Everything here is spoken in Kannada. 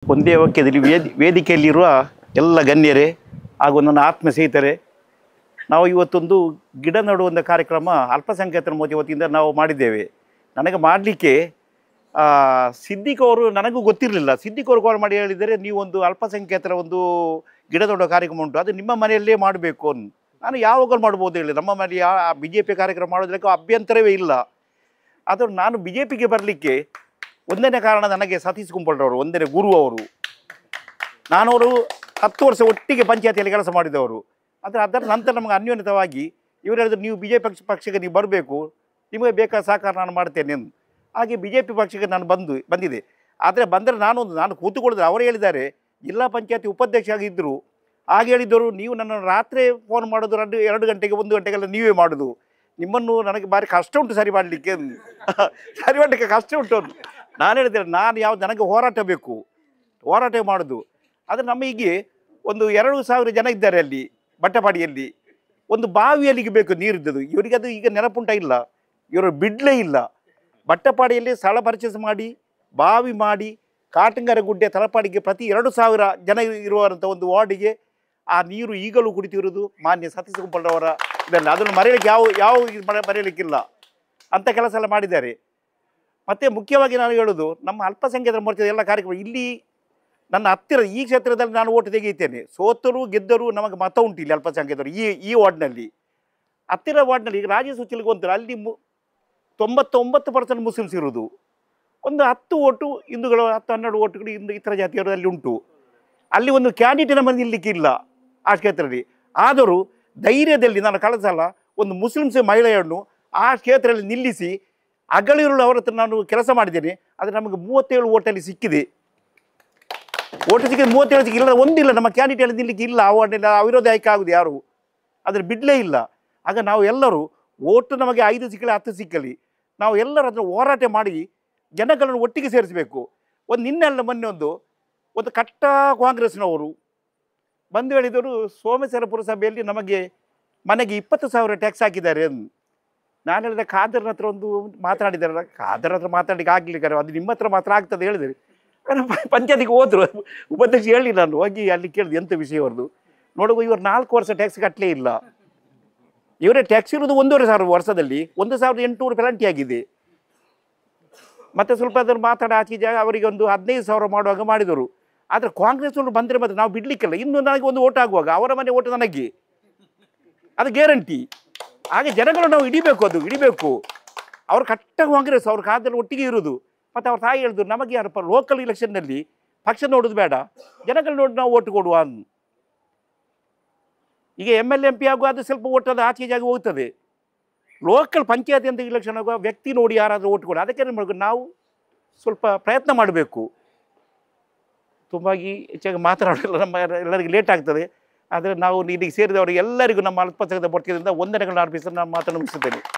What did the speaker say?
ಒಂದೇ ವಾಕ್ಯದಲ್ಲಿ ವೇದಿಕೆಯಲ್ಲಿರುವ ಎಲ್ಲ ಗಣ್ಯರೇ ಹಾಗೂ ನನ್ನ ಆತ್ಮ ಸ್ನೇಹಿತರೆ, ನಾವು ಇವತ್ತೊಂದು ಗಿಡ ನೆಡುವ ಕಾರ್ಯಕ್ರಮ ಅಲ್ಪಸಂಖ್ಯಾತರ ಮೋದಿ ವತಿಯಿಂದ ನಾವು ಮಾಡಿದ್ದೇವೆ. ನನಗೆ ಮಾಡಲಿಕ್ಕೆ ಸಿದ್ದಿಕ್ ಅವರು ನನಗೂ ಗೊತ್ತಿರಲಿಲ್ಲ. ಸಿದ್ದಿಕ್ ಅವರು ಕಾಲ್ ಮಾಡಿ ಹೇಳಿದರೆ, ನೀವೊಂದು ಅಲ್ಪಸಂಖ್ಯಾತರ ಒಂದು ಗಿಡ ನೆಡುವ ಕಾರ್ಯಕ್ರಮ ಉಂಟು, ಅದು ನಿಮ್ಮ ಮನೆಯಲ್ಲೇ ಮಾಡಬೇಕು ಅಂತ. ನಾನು ಯಾವಾಗಲೂ ಮಾಡ್ಬೋದು ಹೇಳಿ, ನಮ್ಮ ಮನೆಯಲ್ಲಿ ಬಿ ಜೆ ಪಿ ಕಾರ್ಯಕ್ರಮ ಮಾಡೋದಕ್ಕೆ ಅಭ್ಯಂತರವೇ ಇಲ್ಲ. ಅದು ನಾನು ಬಿ ಜೆ ಪಿಗೆ ಬರಲಿಕ್ಕೆ ಒಂದನೇ ಕಾರಣ, ನನಗೆ ಸತೀಶ್ ಕುಂಬಳರವರು ಒಂದನೇ ಗುರು ಅವರು. ನಾನವರು 10 ವರ್ಷ ಒಟ್ಟಿಗೆ ಪಂಚಾಯತಿಯಲ್ಲಿ ಕೆಲಸ ಮಾಡಿದವರು. ಆದರೆ ಅದರ ನಂತರ ನಮಗೆ ಅನ್ಯೋನ್ಯತವಾಗಿ ಇವರು ಹೇಳಿದ್ರು, ನೀವು ಬಿ ಜೆ ಪಿ ಪಕ್ಷಕ್ಕೆ ನೀವು ಬರಬೇಕು, ನಿಮಗೆ ಬೇಕಾದ ಸಹಕಾರ ನಾನು ಮಾಡ್ತೇನೆ ಎಂದು. ಹಾಗೆ ಬಿ ಜೆ ಪಿ ಪಕ್ಷಕ್ಕೆ ನಾನು ಬಂದಿದೆ. ಆದರೆ ಬಂದರೆ ನಾನು ಕೂತುಕೊಳ್ಳಿದ್ರೆ ಅವರು ಹೇಳಿದ್ದಾರೆ, ಜಿಲ್ಲಾ ಪಂಚಾಯತಿ ಉಪಾಧ್ಯಕ್ಷ ಆಗಿದ್ದರು. ಹಾಗೆ ಹೇಳಿದ್ದರು, ನೀವು ನನ್ನನ್ನು ರಾತ್ರಿ ಫೋನ್ ಮಾಡೋದು 2 ಗಂಟೆಗೆ 1 ಗಂಟೆಗೆಲ್ಲ ನೀವೇ ಮಾಡೋದು, ನಿಮ್ಮನ್ನು ನನಗೆ ಭಾರಿ ಕಷ್ಟ ಉಂಟು ಸರಿ ಮಾಡಲಿಕ್ಕೆ, ಸರಿ ಮಾಡಲಿಕ್ಕೆ ಕಷ್ಟ ಉಂಟು. ನಾನು ಹೇಳಿದ್ದೇನೆ, ನನಗೆ ಹೋರಾಟ ಬೇಕು, ಹೋರಾಟ ಮಾಡೋದು. ಆದರೆ ನಮಗೆ ಒಂದು 2,000 ಜನ ಇದ್ದಾರೆ ಅಲ್ಲಿ ಬಟ್ಟಪಾಡಿಯಲ್ಲಿ. ಒಂದು ಬಾವಿಯಲ್ಲಿಗೆ ಬೇಕು ನೀರಿದ್ದದು, ಇವರಿಗೆ ಅದು ಈಗ ನೆನಪುಂಟ ಇಲ್ಲ, ಇವರು ಬಿಡಲೇ ಇಲ್ಲ. ಬಟ್ಟಪಾಡಿಯಲ್ಲಿ ಸ್ಥಳ ಪರ್ಚೇಸ್ ಮಾಡಿ ಬಾವಿ ಮಾಡಿ ಕಾಟಂಗರ ಗುಡ್ಡೆ ತಲಪಾಡಿಗೆ ಪ್ರತಿ 2,000 ಜನ ಇರುವಂಥ ಒಂದು ವಾರ್ಡಿಗೆ ಆ ನೀರು ಈಗಲೂ ಕುಡಿತಿರುವುದು ಮಾನ್ಯ ಸತೀಶ್ ಕುಂಬಳರವರ ಇದನ್ನು. ಅದನ್ನು ಮರೆಯಲಿಕ್ಕೆ ಯಾವ ಮರೆಯಲಿಕ್ಕಿಲ್ಲ, ಅಂಥ ಕೆಲಸ ಎಲ್ಲ ಮಾಡಿದ್ದಾರೆ. ಮತ್ತು ಮುಖ್ಯವಾಗಿ ನಾನು ಹೇಳೋದು, ನಮ್ಮ ಅಲ್ಪಸಂಖ್ಯಾತರ ಮೋರ್ಚಾದ ಎಲ್ಲ ಕಾರ್ಯಕ್ರಮ ಇಲ್ಲಿ ನನ್ನ ಹತ್ತಿರ ಈ ಕ್ಷೇತ್ರದಲ್ಲಿ ನಾನು ಓಟು ತೆಗೆಯುತ್ತೇನೆ. ಸೋತರು ಗೆದ್ದರು ನಮಗೆ ಮತ ಉಂಟು ಇಲ್ಲಿ ಅಲ್ಪಸಂಖ್ಯಾತರು ಈ ವಾರ್ಡ್ನಲ್ಲಿ. ಹತ್ತಿರ ವಾರ್ಡ್ನಲ್ಲಿ ಈಗ ರಾಜೀವ್ ಸುಚಿಲ್ಗೆ ಅಂತಾರೆ, ಅಲ್ಲಿ 99% ಮುಸ್ಲಿಮ್ಸ್ ಇರೋದು. ಒಂದು 10 ಓಟು ಹಿಂದೂಗಳು, 10-12 ಓಟುಗಳು ಇತರ ಜಾತಿಯವರು ಅಲ್ಲಿ ಉಂಟು. ಅಲ್ಲಿ ಒಂದು ಕ್ಯಾಂಡಿಡೇಟ್ ಮನೆ ನಿಲ್ಲಲಿಕ್ಕೆ ಇಲ್ಲ ಆ ಕ್ಷೇತ್ರದಲ್ಲಿ. ಆದರೂ ಧೈರ್ಯದಲ್ಲಿ ನಾನು ಕಳೆದ ಸಲ ಒಂದು ಮುಸ್ಲಿಮ್ಸ್ ಮಹಿಳೆಯನ್ನು ಆ ಕ್ಷೇತ್ರದಲ್ಲಿ ನಿಲ್ಲಿಸಿ ಅಗಳಿರುಳು ಅವರ ಹತ್ರ ನಾನು ಕೆಲಸ ಮಾಡಿದ್ದೇನೆ. ಆದರೆ ನಮಗೆ 37 ಓಟಲ್ಲಿ ಸಿಕ್ಕಿದೆ. ಓಟು ಸಿಕ್ಕಿದೆ 37 ಸಿಕ್ಕಿಲ್ಲ, ಒಂದಿಲ್ಲ ನಮ್ಮ ಕ್ಯಾಂಡಿಡೇಟ್ ನಿಲ್ಲಲಿಕ್ಕೆ ಇಲ್ಲ. ಆ ವಾರ್ಡಿನ ಅವಿರೋಧ ಆಯ್ಕೆ ಆಗುದು ಯಾರು, ಆದರೆ ಬಿಡಲೇ ಇಲ್ಲ. ಆಗ ನಾವು ಎಲ್ಲರೂ ಓಟು ನಮಗೆ 5 ಸಿಕ್ಕಲಿ 10 ಸಿಕ್ಕಲಿ, ನಾವು ಎಲ್ಲರ ಹತ್ರ ಹೋರಾಟ ಮಾಡಿ ಜನಗಳನ್ನು ಒಟ್ಟಿಗೆ ಸೇರಿಸಬೇಕು. ನಿನ್ನೆಲ್ಲ ಮೊನ್ನೆ ಒಂದು ಕಟ್ಟ ಕಾಂಗ್ರೆಸ್ನವರು ಬಂದು ಹೇಳಿದರು, ಸೋಮೇಶ್ವರ ಪುರಸಭೆಯಲ್ಲಿ ಮನೆಗೆ 20,000 ಟ್ಯಾಕ್ಸ್ ಹಾಕಿದ್ದಾರೆ ಎಂದು. ನಾನು ಹೇಳಿದೆ, ಖಾದರ್ನ ಹತ್ರ ಮಾತನಾಡಿದಾರಲ್ಲ, ಖಾದರ್ ಹತ್ರ ಮಾತಾಡಲಿಕ್ಕೆ ಆಗಲಿಕ್ಕೆ ಅದು ನಿಮ್ಮ ಹತ್ರ ಮಾತ್ರ ಆಗ್ತದೆ ಹೇಳಿದರೆ. ಪಂಚಾಯತಿಗೆ ಹೋದ್ರು, ಉಪಾಧ್ಯಕ್ಷ ಹೇಳಿ ನಾನು ಹೋಗಿ ಅಲ್ಲಿ ಕೇಳಿದೆ ಎಂಥ ವಿಷಯ ಅವ್ರದ್ದು. ನೋಡುವ, ಇವರು 4 ವರ್ಷ ಟ್ಯಾಕ್ಸ್ ಕಟ್ಟಲೇ ಇಲ್ಲ. ಇವರೇ ಟ್ಯಾಕ್ಸ್ ಇರೋದು 1,500 ವರ್ಷದಲ್ಲಿ 1,800 ಪೆನಾಲ್ಟಿ ಆಗಿದೆ. ಮತ್ತು ಸ್ವಲ್ಪ ಅದನ್ನು ಮಾತಾಡಿ ಆಚೀಜಾಗ ಅವರಿಗೆ ಒಂದು 15,000 ಮಾಡುವಾಗ ಮಾಡಿದರು. ಆದರೆ ಕಾಂಗ್ರೆಸ್ನವರು ಬಂದರೆ ಮತ್ತೆ ನಾವು ಬಿಡಲಿಕ್ಕಿಲ್ಲ. ಇನ್ನು ನನಗೆ ಒಂದು ಓಟ್ ಆಗುವಾಗ ಅವರ ಮನೆ ಓಟು ನನಗೆ, ಅದು ಗ್ಯಾರಂಟಿ. ಹಾಗೆ ಜನಗಳು ನಾವು ಹಿಡಿಬೇಕು. ಅವರು ಕಟ್ಟ ಕಾಂಗ್ರೆಸ್, ಅವ್ರ ಕಾದಲ್ಲಿ ಒಟ್ಟಿಗೆ ಇರೋದು. ಮತ್ತು ಅವ್ರ ತಾಯಿ ಹೇಳಿದ್ರು, ನಮಗೆ ಯಾರಪ್ಪ ಲೋಕಲ್ ಇಲೆಕ್ಷನ್ನಲ್ಲಿ ಪಕ್ಷ ನೋಡೋದು ಬೇಡ, ಜನಗಳು ನೋಡಿ ನಾವು ಓಟು ಕೊಡುವ. ಈಗ MLA MP ಆಗುವ ಅದು ಸ್ವಲ್ಪ ಓಟದ ಆಚೀಜಾಗಿ ಹೋಗ್ತದೆ. ಲೋಕಲ್ ಪಂಚಾಯತಿ ಅಂತ ಇಲೆಕ್ಷನ್ ಆಗುವ ವ್ಯಕ್ತಿ ನೋಡಿ ಯಾರಾದರೂ ಓಟು ಕೊಡು. ಅದಕ್ಕೆ ನಾವು ಸ್ವಲ್ಪ ಪ್ರಯತ್ನ ಮಾಡಬೇಕು. ತುಂಬಾಗಿ ಹೆಚ್ಚಾಗಿ ಮಾತನಾಡೋಲ್ಲ, ಎಲ್ಲರಿಗೂ ಲೇಟ್ ಆಗ್ತದೆ. ಆದರೆ ನಾವು ಇಲ್ಲಿಗೆ ಸೇರಿದವರಿಗೆ ಎಲ್ಲರಿಗೂ ನಮ್ಮ ಅಲ್ಪಸಂಖ್ಯಾತ ಮೋರ್ಚಾದಿಂದ ವಂದನೆಗಳನ್ನು ಅರ್ಪಿಸಿ ನಾನು ಮಾತನ್ನು ಮುಗಿಸುತ್ತೇನೆ.